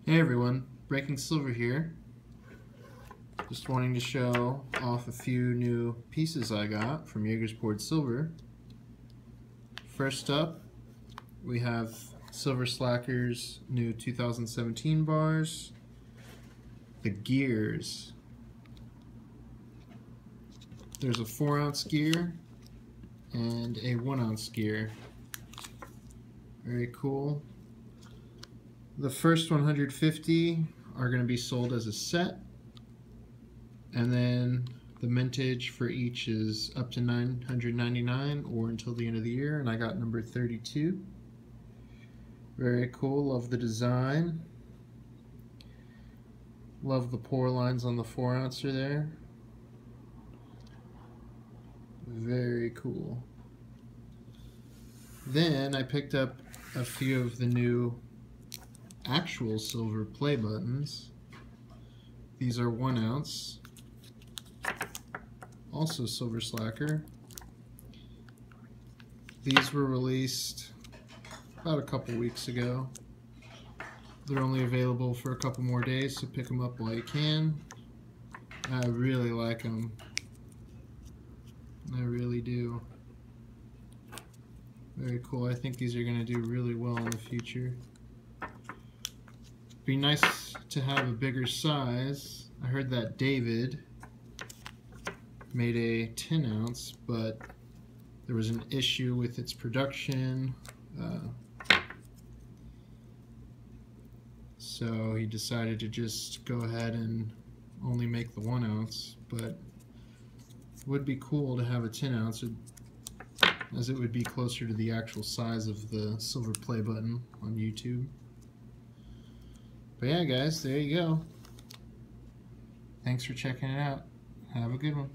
Hey everyone, Breaking Silver here. Just wanting to show off a few new pieces I got from Jaegersport Silver. First up, we have Silver Slacker's new 2017 bars, the gears. There's a 4-ounce gear and a 1-ounce gear. Very cool. The first 150 are going to be sold as a set, and then the mintage for each is up to $999 or until the end of the year, and I got number 32. Very cool. Love the design. Love the pour lines on the 4-ouncer there. Very cool. Then I picked up a few of the new actual silver play buttons. These are 1 ounce, also Silver Slacker. These were released about a couple weeks ago. They're only available for a couple more days, so pick them up while you can. I really like them. I really do. Very cool. I think these are going to do really well in the future. Be nice to have a bigger size. I heard that David made a 10 ounce, but there was an issue with its production, so he decided to just go ahead and only make the 1 ounce. But it would be cool to have a 10 ounce, as it would be closer to the actual size of the silver play button on YouTube. But yeah, guys, there you go. Thanks for checking it out. Have a good one.